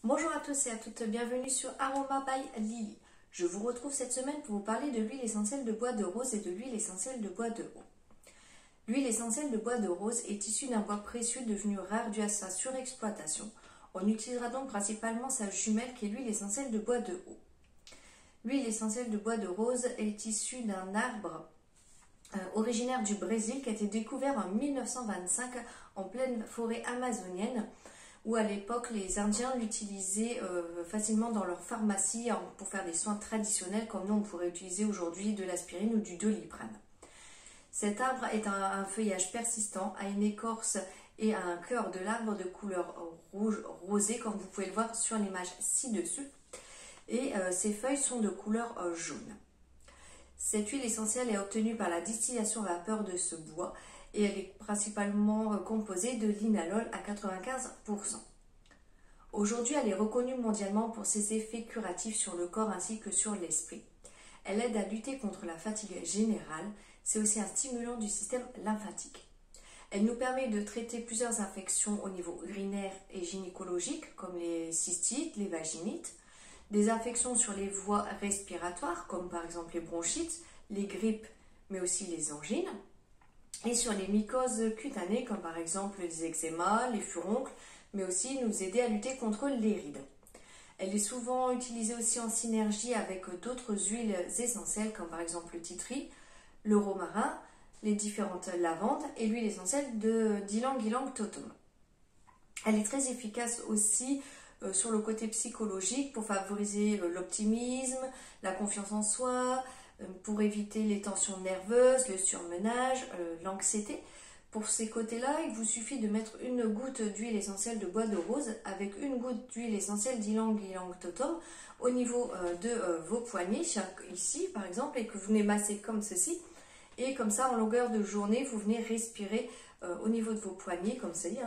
Bonjour à tous et à toutes, bienvenue sur Aroma by Lily. Je vous retrouve cette semaine pour vous parler de l'huile essentielle de bois de rose et de l'huile essentielle de bois de haut. L'huile essentielle de bois de rose est issue d'un bois précieux devenu rare dû à sa surexploitation. On utilisera donc principalement sa jumelle qui est l'huile essentielle de bois de haut. L'huile essentielle de bois de rose est issue d'un arbre originaire du Brésil qui a été découvert en 1925 en pleine forêt amazonienne, où à l'époque les Indiens l'utilisaient facilement dans leur pharmacie pour faire des soins traditionnels comme nous on pourrait utiliser aujourd'hui de l'aspirine ou du Doliprane. Cet arbre est un feuillage persistant, a une écorce et un cœur de l'arbre de couleur rouge rosé comme vous pouvez le voir sur l'image ci-dessus, et ses feuilles sont de couleur jaune. Cette huile essentielle est obtenue par la distillation à vapeur de ce bois et elle est principalement composée de linalol à 95%. Aujourd'hui, elle est reconnue mondialement pour ses effets curatifs sur le corps ainsi que sur l'esprit. Elle aide à lutter contre la fatigue générale, c'est aussi un stimulant du système lymphatique. Elle nous permet de traiter plusieurs infections au niveau urinaire et gynécologique comme les cystites, les vaginites, des infections sur les voies respiratoires comme par exemple les bronchites, les grippes mais aussi les angines, et sur les mycoses cutanées comme par exemple les eczémas, les furoncles, mais aussi nous aider à lutter contre les rides. Elle est souvent utilisée aussi en synergie avec d'autres huiles essentielles comme par exemple le titri, le romarin, les différentes lavandes et l'huile essentielle d'ylang ylang totom. Elle est très efficace aussi sur le côté psychologique pour favoriser l'optimisme, la confiance en soi, pour éviter les tensions nerveuses, le surmenage, l'anxiété. Pour ces côtés-là, il vous suffit de mettre une goutte d'huile essentielle de bois de rose avec une goutte d'huile essentielle d'ylang ylang totom au niveau de vos poignets, ici par exemple, et que vous venez masser comme ceci. Et comme ça, en longueur de journée, vous venez respirer au niveau de vos poignets, comme ceci.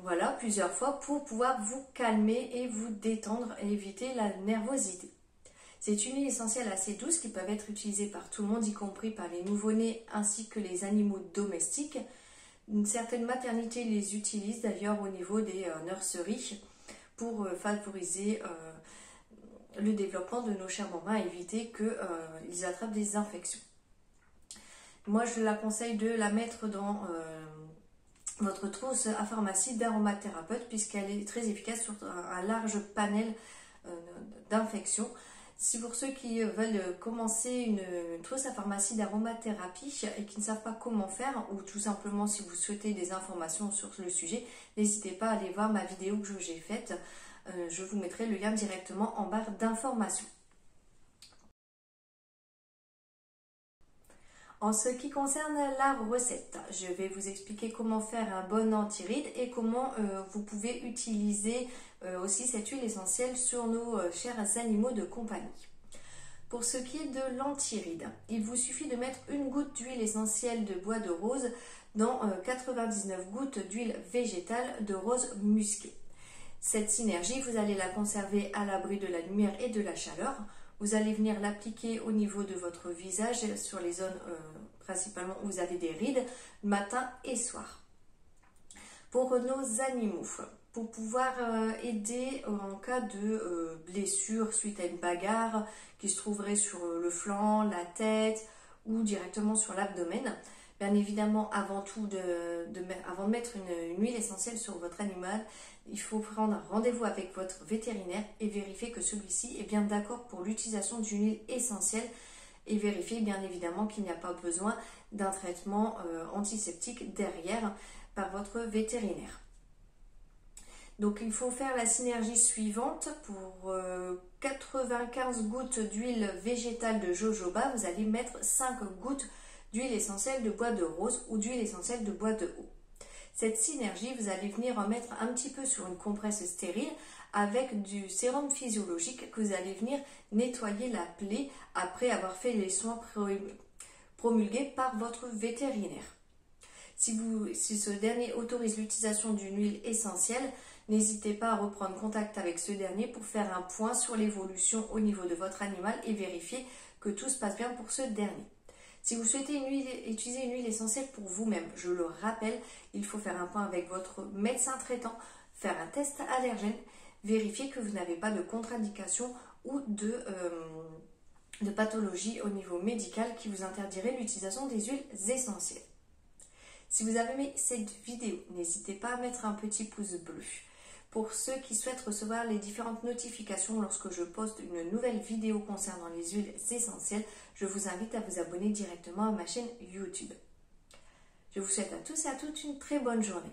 Voilà, plusieurs fois pour pouvoir vous calmer et vous détendre et éviter la nervosité. C'est une huile essentielle assez douce qui peut être utilisée par tout le monde, y compris par les nouveau-nés ainsi que les animaux domestiques. Certaines maternités les utilisent d'ailleurs au niveau des nurseries pour favoriser le développement de nos chers bambins et éviter qu'ils attrapent des infections. Moi, je la conseille de la mettre dans votre trousse à pharmacie d'aromathérapeute puisqu'elle est très efficace sur un large panel d'infections. Si pour ceux qui veulent commencer une trousse à pharmacie d'aromathérapie et qui ne savent pas comment faire, ou tout simplement si vous souhaitez des informations sur le sujet, n'hésitez pas à aller voir ma vidéo que j'ai faite. Je vous mettrai le lien directement en barre d'informations. En ce qui concerne la recette, je vais vous expliquer comment faire un bon anti-rides et comment vous pouvez utiliser aussi cette huile essentielle sur nos chers animaux de compagnie. Pour ce qui est de l'anti-rides, il vous suffit de mettre une goutte d'huile essentielle de bois de rose dans 99 gouttes d'huile végétale de rose musquée. Cette synergie, vous allez la conserver à l'abri de la lumière et de la chaleur. Vous allez venir l'appliquer au niveau de votre visage, sur les zones principalement où vous avez des rides, matin et soir. Pour nos animaux, pour pouvoir aider en cas de blessure suite à une bagarre qui se trouverait sur le flanc, la tête ou directement sur l'abdomen, bien évidemment, avant de mettre une huile essentielle sur votre animal, il faut prendre rendez-vous avec votre vétérinaire et vérifier que celui-ci est bien d'accord pour l'utilisation d'une huile essentielle et vérifier bien évidemment qu'il n'y a pas besoin d'un traitement antiseptique derrière par votre vétérinaire. Donc il faut faire la synergie suivante. Pour 95 gouttes d'huile végétale de jojoba, vous allez mettre 5 gouttes d'huile essentielle de bois de rose ou d'huile essentielle de bois de haut. Cette synergie, vous allez venir en mettre un petit peu sur une compresse stérile avec du sérum physiologique que vous allez venir nettoyer la plaie après avoir fait les soins promulgués par votre vétérinaire. Si ce dernier autorise l'utilisation d'une huile essentielle, n'hésitez pas à reprendre contact avec ce dernier pour faire un point sur l'évolution au niveau de votre animal et vérifier que tout se passe bien pour ce dernier. Si vous souhaitez utiliser une huile essentielle pour vous-même, je le rappelle, il faut faire un point avec votre médecin traitant, faire un test allergène, vérifier que vous n'avez pas de contre-indication ou de pathologie au niveau médical qui vous interdirait l'utilisation des huiles essentielles. Si vous avez aimé cette vidéo, n'hésitez pas à mettre un petit pouce bleu. Pour ceux qui souhaitent recevoir les différentes notifications lorsque je poste une nouvelle vidéo concernant les huiles essentielles, je vous invite à vous abonner directement à ma chaîne YouTube. Je vous souhaite à tous et à toutes une très bonne journée.